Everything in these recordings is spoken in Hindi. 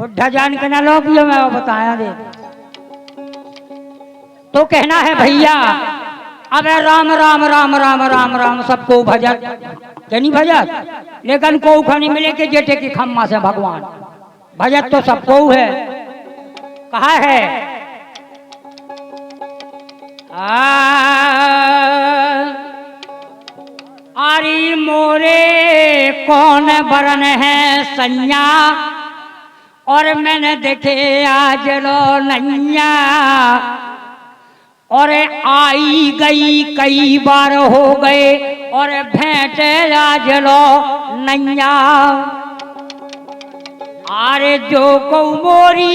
बुढ़ा जान के ना लोग ये मैं बताया दे। तो कहना है भैया अबे राम राम राम राम राम राम सबको भजत के नहीं भजत, लेकिन को खानी मिले के जेठे की खम्मा से भगवान भजत तो सबको है। कहा है आरी मोरे कौन बरन है सैया, और मैंने देखे आज लो नैया, और आई गई कई बार हो गए, और भेंट आज लो नैया। अरे जो को मोरी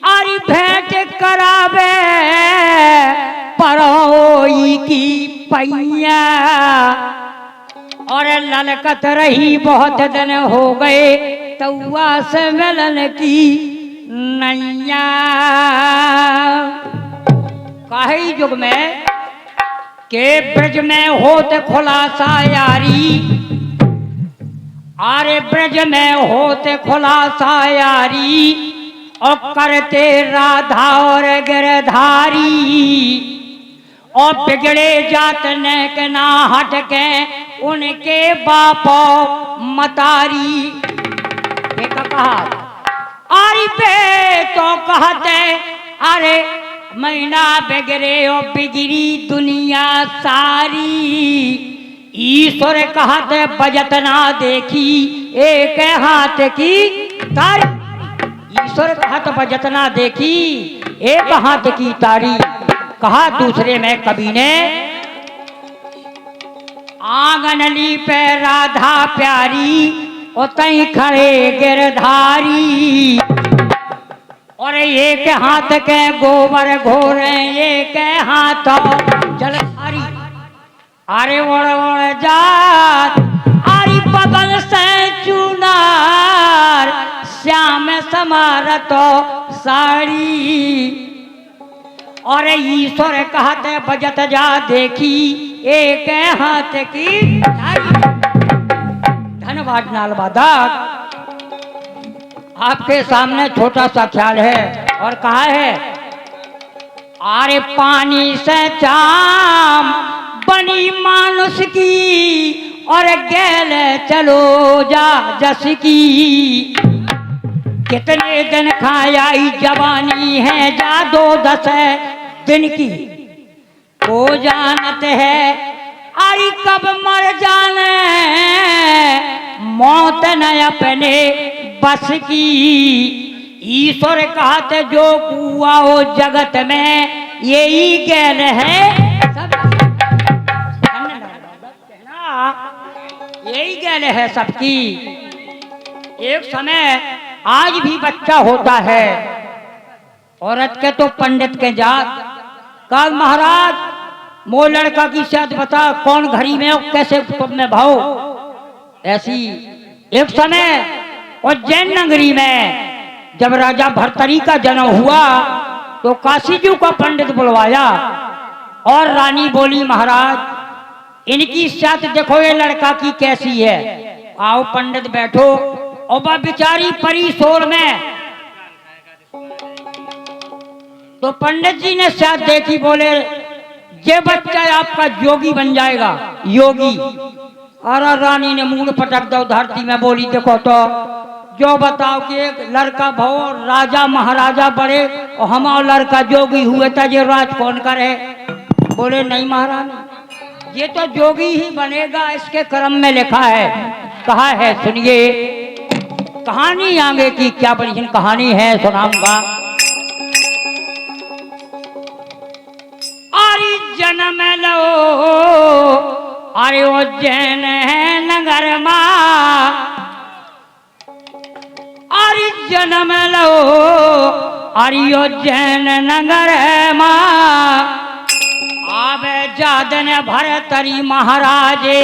अरे भेंट करावे परोई की पैया, और ललकत रही बहुत दिन हो गए तौआ से मिलन की नैया। काहे युग में के ब्रज में होत खुलासा यारी, आरे ब्रज में होते खुलासा यारी, और करते राधा और गिरधारी, और बिगड़े जात ने के ना हट के उनके बापो मतारी। कहा आरी पे तो कहते अरे मैना बिगड़े और बिगड़ी दुनिया सारी, ईश्वर कहते बजत ना देखी एक हाथ की तारी। ईश्वर कहते बजत ना देखी एक हाथ की तारी। कहा दूसरे में कवि ने आंगनली पे राधा प्यारी, और तई खड़े गिरधारी, और एक हाथ के गोबर घोरे एक हाथ जलधारी। अरे ओढ़ ओढ़ जात अरे बगल से चुनार, श्याम समारतो साड़ी, और ईश्वर कहते बजत जा देखी एक हाथ की तारी। धन्यवाद नालबादा। आपके सामने छोटा सा ख्याल है और कहा है आरे पानी से चाम बनी मानुष की, और गैल चलो जा जस की। कितने दिन खाई जवानी है जा 2-10 दिन की, वो जानते है अरे कब मर जाने मौत न अपने बस की। ईश्वर कहते जो कुआ हो जगत में यही गैल है सब, यही गैल है सबकी। एक समय आज भी बच्चा होता है औरत के तो पंडित के जात का महाराज मो लड़का की शादी बता कौन घड़ी में और कैसे में भाव। ऐसी एक समय उज्जैन नगरी में जब राजा भर्तरी का जन्म हुआ तो काशी जी का पंडित बुलवाया, और रानी बोली महाराज इनकी शादी देखो ये लड़का की कैसी है। आओ पंडित बैठो। और वह बेचारी परी सोर में, तो पंडित जी ने शादी देखी, बोले ये बच्चा आपका योगी बन जाएगा, योगी। और रानी ने मुंह पटक दो धरती में, बोली देखो तो जो बताओ कि एक लड़का भव राजा महाराजा बड़े और हमारा लड़का जोगी हुए था, ये राज कौन करे। बोले नहीं महारानी ये तो जोगी ही बनेगा, इसके कर्म में लिखा है। कहा है सुनिए कहानी आगे की क्या बड़ी कहानी है सुनाऊंगा। अरे जन्म लो अरे उज्जैन है नगर माँ, अरे जन्म लो अरे उज्जैन नगर माँ। आवे जादन भरतरी महाराजे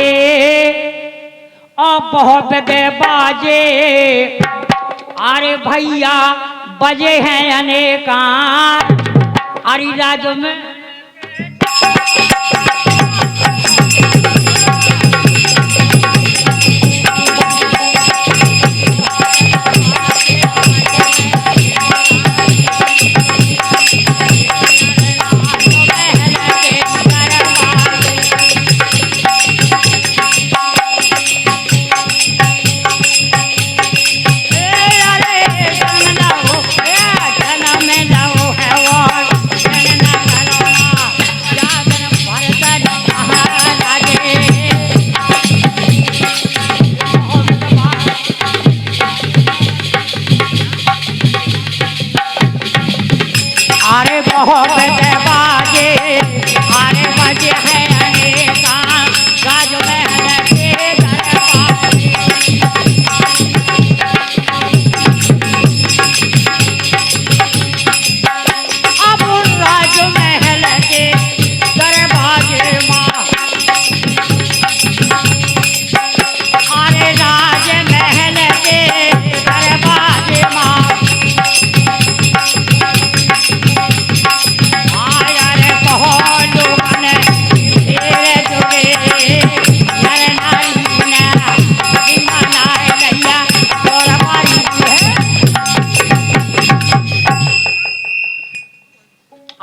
और बहुत दे बाजे। अरे भैया बजे हैं अनेका अरे राज में। अरे बहुत बाजे अरे बजे है अनेका राज महल के दरबार। अब राज महल के दरवाजे माँ अरे राज महल के दरवाजे माँ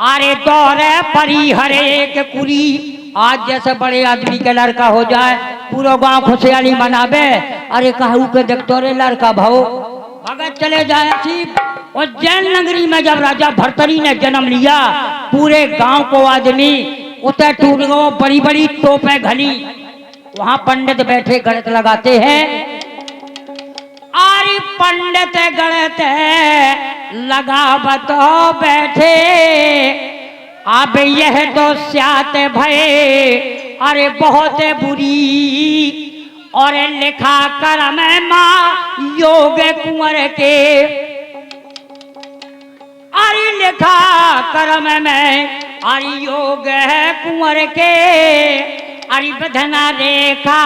अरे दौरे परी हरे एक कुरी। आज जैसे बड़े आदमी के लड़का हो जाए पूरा गांव खुशहाली मनावे। अरे कहू के देखते रे लड़का भाव भगत चले जाए थी। और जैन नगरी में जब राजा भर्तरी ने जन्म लिया पूरे गांव को आदमी उतर टूट गो बड़ी बड़ी टोपे घनी। वहां पंडित बैठे गणित लगाते हैं। आरी पंडित गणित लगावत बैठे। अब यह तो स्यात भय अरे बहुत बुरी। और लिखा करम माँ योग कुंवर के। अरे लिखा करम में अरे योग है कुंवर के। अरे बधना रेखा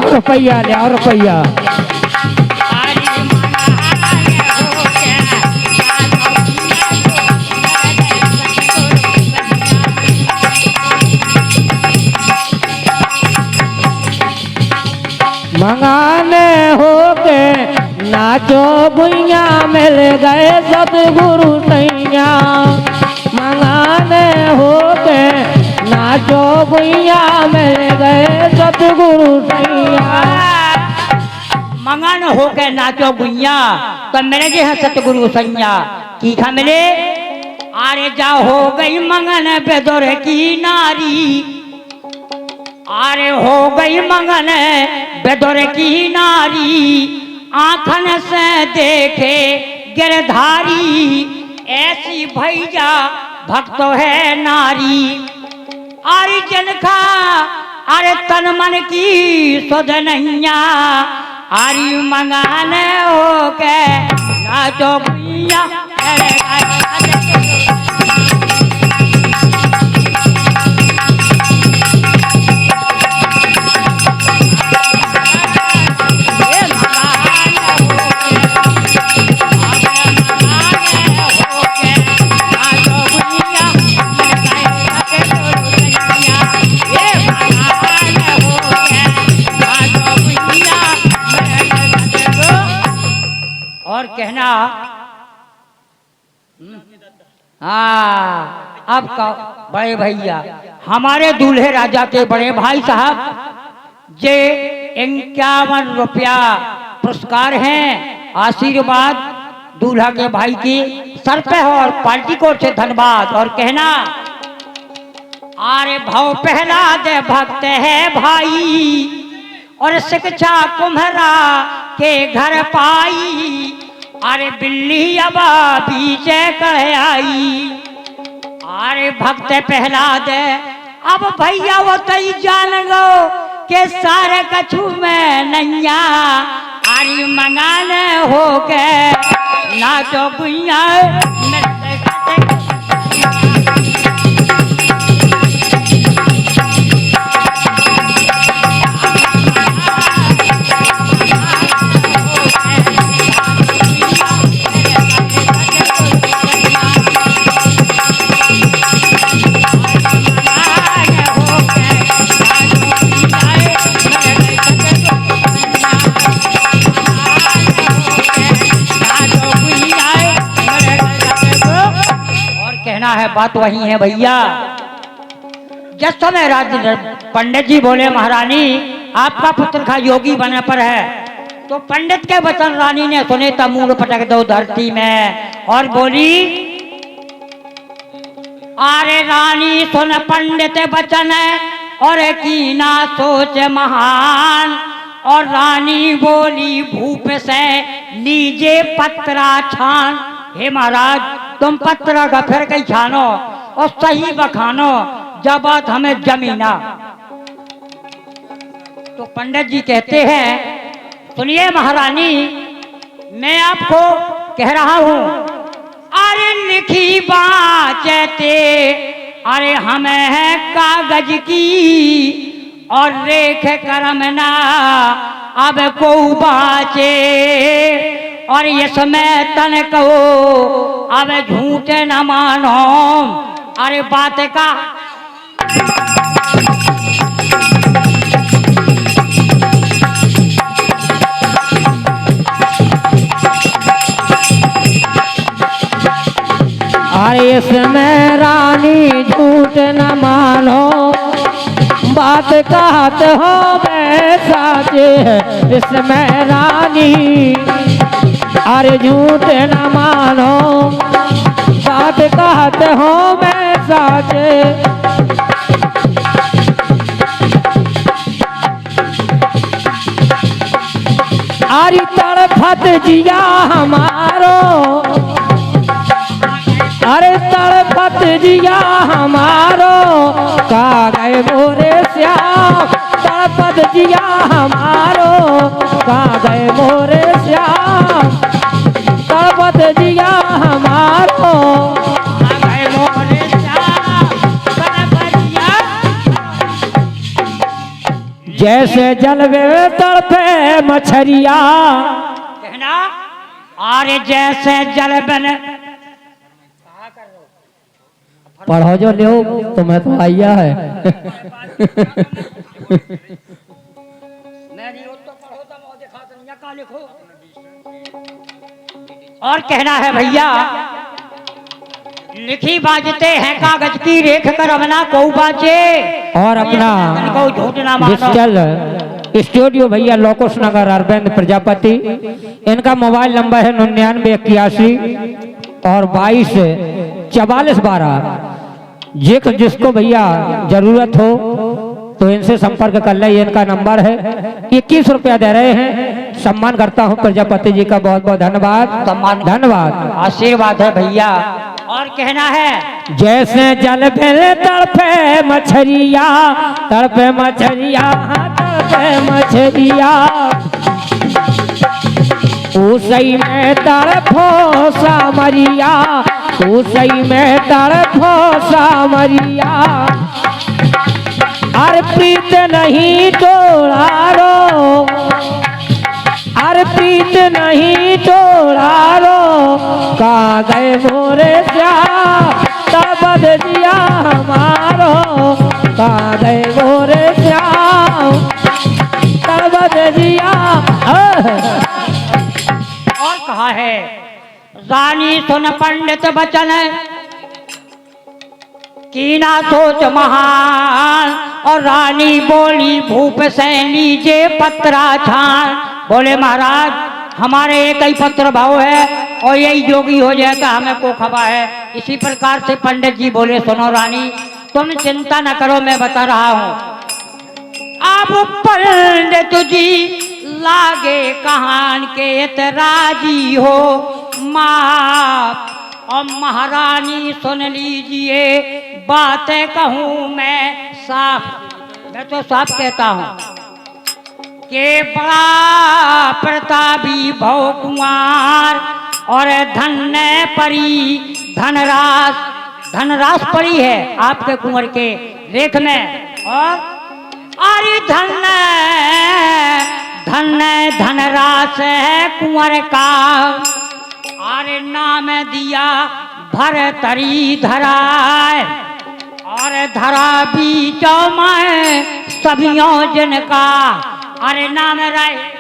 रुपया लिया रुपया। मंगाने हो के नाचो भुइया मिल गए सतगुरु सैया। मंगाने हो के नाचो भुइया मिल गए सतगुरु सैया। मंगन हो के नाचो भुइया तो मेरे जे है सतगुरु सैया की खा मिले। अरे जा हो गई मंगन बेदोर की नारी। अरे हो गई मंगन बेदोर की नारी। आंखन से देखे गिरधारी। ऐसी भैया भक्त है नारी। अरे जनखा अरे तन मन की सुध नैया। अरे मंगाने हो के नाचो भैया। और कहना हाँ अब कहो बड़े भैया हमारे दूल्हे राजा के बड़े भाई साहब जे 51 रुपया पुरस्कार हैं। आशीर्वाद दूल्हा के भाई की सर पे हो और पार्टी को से धन्यवाद। और कहना आरे भव पहला दे भक्त है भाई, और शिक्षा कुम्हरा के घर पाई। अरे बिल्ली अब पीछे कढ़ आई। अरे भक्त पहला दे अब भैया वो तई जान गो के सारे कछु में नैया। अरे मंगाने हो के ना तो गुइया मिलते खाते। कहना है बात वही है भैया। जिस समय राज पंडित जी बोले महारानी आपका पुत्र का योगी बनने पर है, तो पंडित के वचन रानी ने सुने तब मूल पटक दो धरती में और बोली अरे रानी सुन पंडित वचन और की ना सोच महान। और रानी बोली भूप से लीजे पत्रा छान। हे महाराज तुम पत्रा का फिर कहीं छानो और सही बखानो जब बात हमें जमीना। तो पंडित जी कहते हैं सुनिए महारानी मैं आपको कह रहा हूं अरे लिखी बाचते अरे हमें है कागज की और रेख करमना अब को बाचे। और ये समय तन कहो अब झूठ न मानो। अरे बात का अरे इसमें रानी झूठ न मानो, बात कहत हो मैं साचे है इसमें रानी। अरे झूठ न मानो, बात कहत हो मैं साचे। अरे तड़फत जिया हमारो, अरे तड़पत जिया हमारो का गए मोरे श्याम। तड़पत जिया हमारो का गए मोरे श्याम। तड़पत जिया हमारो का गए मोरे श्याम। जैसे जल में तड़पे मछरिया। कहना अरे जैसे जल बन पढ़ो जो ले तुम्हें तो आइया है। और कहना है भैया लिखी बाजते हैं कागज की रेख कर अपना को बाजे। और अपना को झूठ ना मानो। डिजिटल स्टूडियो भैया लोकेश नगर अरविंद प्रजापति। इनका मोबाइल नंबर है 9981 और 224412। जिसको भैया जरूरत हो तो इनसे संपर्क कर ले। इनका नंबर है। 21 रुपया दे रहे हैं। सम्मान करता हूँ प्रजापति जी का बहुत बहुत धन्यवाद। सम्मान धन्यवाद आशीर्वाद है भैया। और कहना है जैसे जल में तड़पे मछरिया, तड़पे मछरिया, तड़पे मछरिया। उसी में तड़फो सामरिया, उसी में तड़फो सामरिया। अरे प्रीत नहीं तोड़ा रो, अरे प्रीत नहीं तोड़ा रो का गए मोरे श्याम। तड़पत जिया हमारो का गए मोरे श्याम। तड़पत जिया। और कहा है रानी सुन पंडित बचन की ना सोच महान। और रानी बोली भूप से लीजे पत्रा छान। बोले महाराज हमारे एक ही पत्र भाव है और यही योगी हो जाएगा हमें को खबा है। इसी प्रकार से पंडित जी बोले सुनो रानी तुम चिंता न करो, मैं बता रहा हूं। अब पंडित जी लागे कहान के एतराजी हो माँ, और महारानी सुन लीजिए बातें कहूँ मैं साफ, मैं तो साफ कहता हूँ के बड़ा प्रतापी भव कुमार और धन्य परी धनराश पड़ी है आपके कुंवर के रेख में, और अरे धनराश है कुंवर का, अरे नाम दिया भरतरी धराए, और धरा बीचो में सभियों जिनका, अरे नाम रहेगा।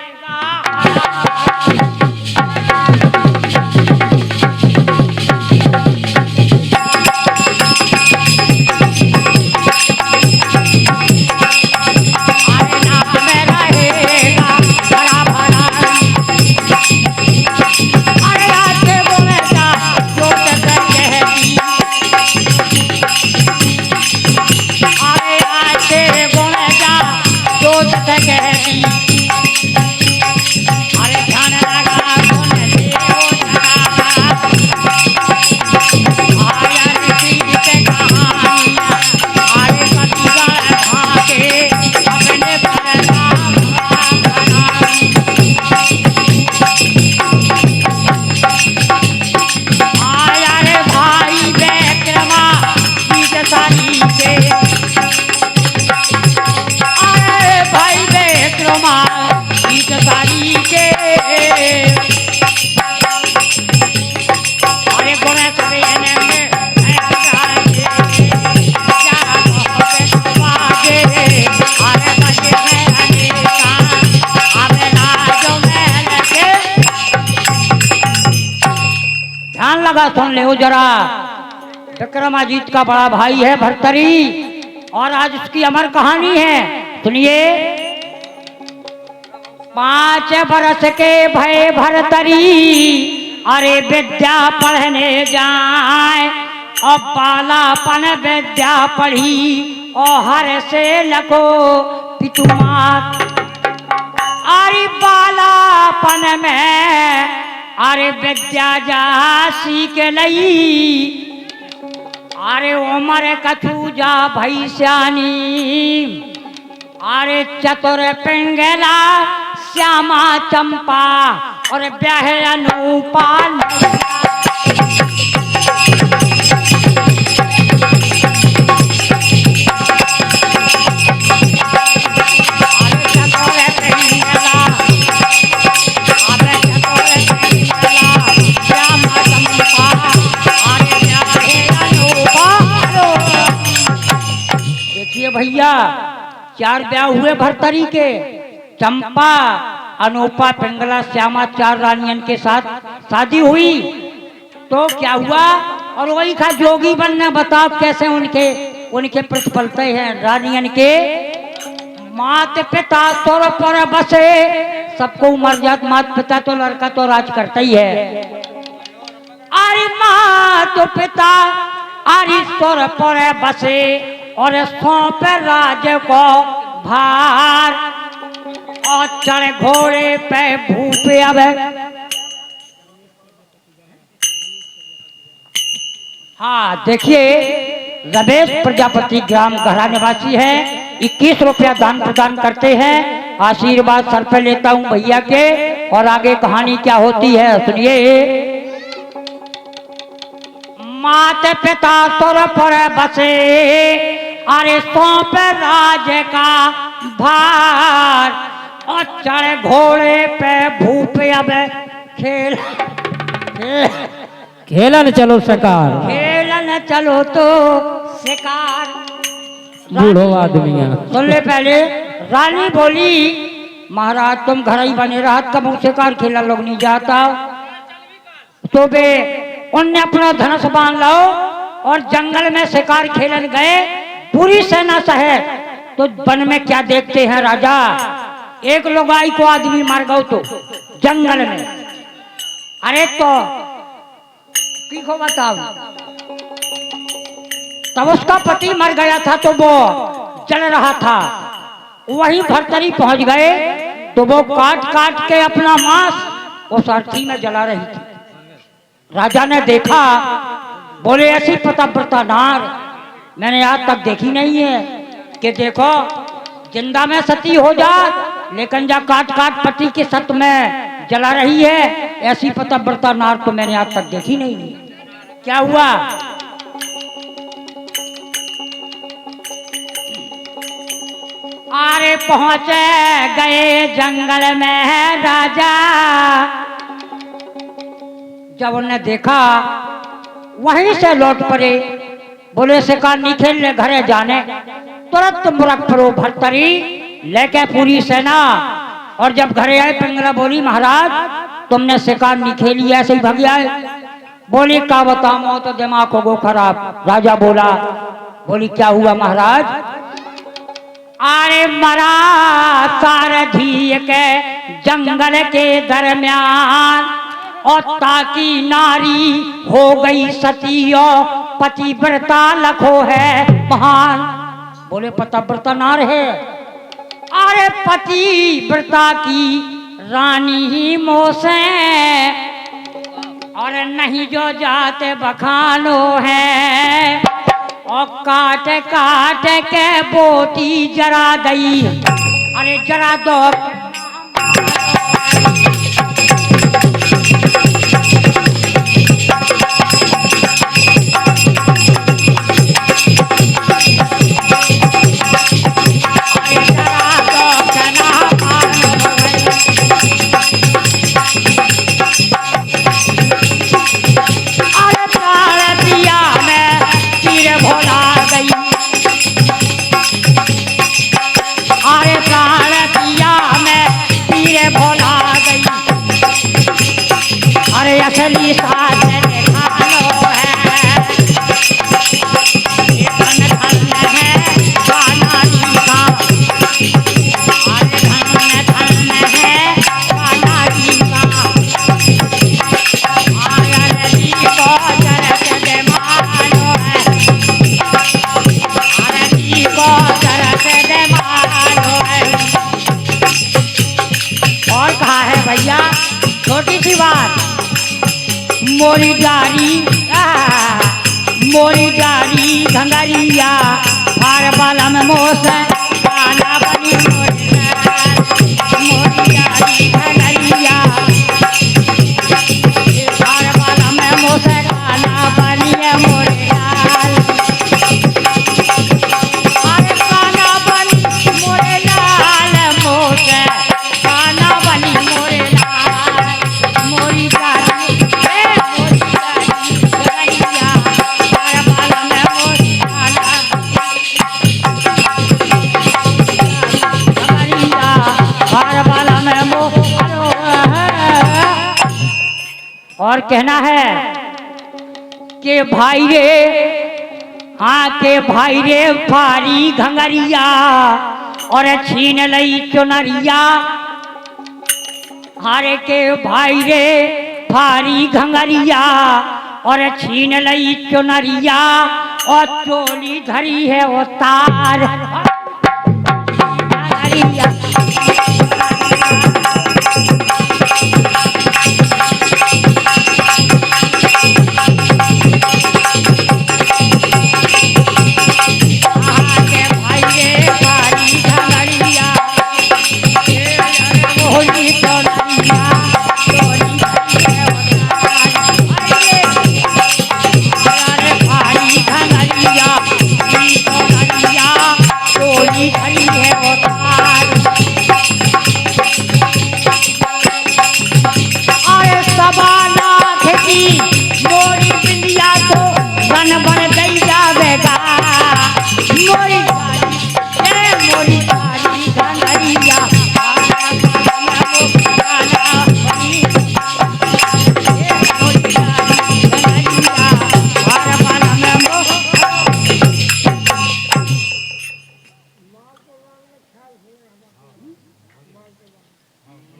सुन ले जरा, विक्रमाजीत का बड़ा भाई है भरतरी, और आज उसकी अमर कहानी है, सुनिए। 5 बरस के भय भरतरी, अरे विद्या पढ़ने जाए, और बालापन विद्या पढ़ी, और हर से लको पितुमात, अरे बालापन में अरे विद्या जा सीख लई, अरे उमर कछु जा भैस्यानी, अरे चतुर पिंगला श्यामा चंपा, और ब्याह अनूपा। भैया 4 ब्याह हुए भरतरी के, चंपा, अनूपा, पिंगला, श्यामा, 4 रानियन के साथ शादी हुई। तो क्या हुआ, और वही खा जोगी बनना, बताओ कैसे उनके प्रतिफलते हैं। रानियन के मात पिता तोर पर बसे, सबको मर जात, मात पिता तो लड़का तो राज करता ही है। अरे मात पिता अरे तोर पर बसे, और सौंप राज को भार, और चढ़ घोड़े पे भूप। अब हाँ देखिए, रमेश प्रजापति ग्राम गहरा निवासी है, 21 रुपया दान प्रदान करते हैं। आशीर्वाद सर पे लेता हूँ भैया के, और आगे कहानी क्या होती है सुनिए। मात पिता तोर पर बसे, अरे सौंप राज का भार, और चढ़ घोड़े पे भूप। अब खेलन चलो शिकार, खेलन चलो तो शिकार। बूढ़ो आदमी सुन ले पहले। रानी बोली महाराज तुम घर ही बने रहा, कब शिकार खेला लोग नहीं जाता। तो बे उनने अपना धनुष बांध लो, और जंगल में शिकार खेलन गए, पूरी सेना सहित। तो वन में क्या देखते हैं राजा, एक लुगाई को आदमी मार गए तो जंगल में। अरे तो तीखो बताओ, तब उसका पति मर गया था तो वो जल रहा था। वहीं भरतरी पहुंच गए तो वो काट काट के अपना मांस उस अर्थी में जला रही थी। राजा ने देखा, बोले ऐसी पतिव्रता नार मैंने आज तक देखी नहीं है कि देखो जिंदा में सती हो जा लेकिन जा काट काट पति के सत में जला रही है। ऐसी पतिव्रता नार तो मैंने आज तक देखी नहीं है। क्या हुआ? आरे पहुंचे गए जंगल में राजा। जब उन्हें देखा वहीं से लौट पड़े, बोले शिकार नहीं खेलने घरे जाने। तुरंत मुरक पड़ो भरतरी लेके पूरी सेना। और जब घरे आए पिंगला बोली महाराज तुमने शिकार नहीं खेली ऐसे ही भाग आए। बोली का बताओ तो दिमाग हो गो खराब। राजा बोला, बोली क्या हुआ महाराज? अरे मरा सारथी के जंगल के दरमियान और ताकि नारी हो गई सती और पतिव्रता लखो है महान। बोले पतिव्रता नार है? अरे पतिव्रता की रानी ही मोसे और नहीं जो जाते बखानो है। और काट काट के बोटी जरा गई। अरे जरा दो असली साथ देखा लो है। ये धन धन है काना जी का। अरे धन धन है काना जी का। आया जी को जरत दे मानो है। अरे जी को जरत दे मानो है। और कहा है भैया छोटी सी बात। मोरी डारी घंगरिया हार बाला में मोस काना बनी। मोरी डारी घंगरिया हार बाला में मोस काना बनी है मोरे लाल। अरे काना बनी मोरे लाल मोस काना बनी मोरे लाल। मोरी डारी और कहना है कि भाई रे हाँ के भाई रे फारी घंगरिया और छीन लई चुनरिया। हारे के भाई रे फारी घंगरिया और छीन लई चुनरिया और चोली धरी है वो तार।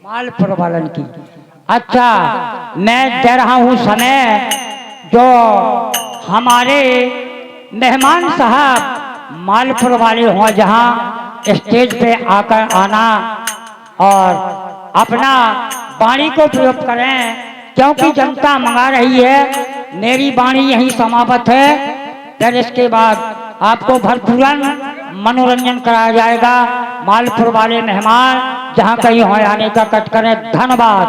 माल प्रबंधन की। अच्छा मैं दे रहा हूँ समय जो हमारे मेहमान साहब मालपुर वाले हों जहां स्टेज पे आकर आना और अपना वाणी को प्रयोग करें, क्योंकि जनता मंगा रही है। मेरी वाणी यही समाप्त है, फिर इसके बाद आपको भरपूरन मनोरंजन कराया जाएगा। मालपुर वाले मेहमान जहां कहीं हो आने का कट करें। धन्यवाद।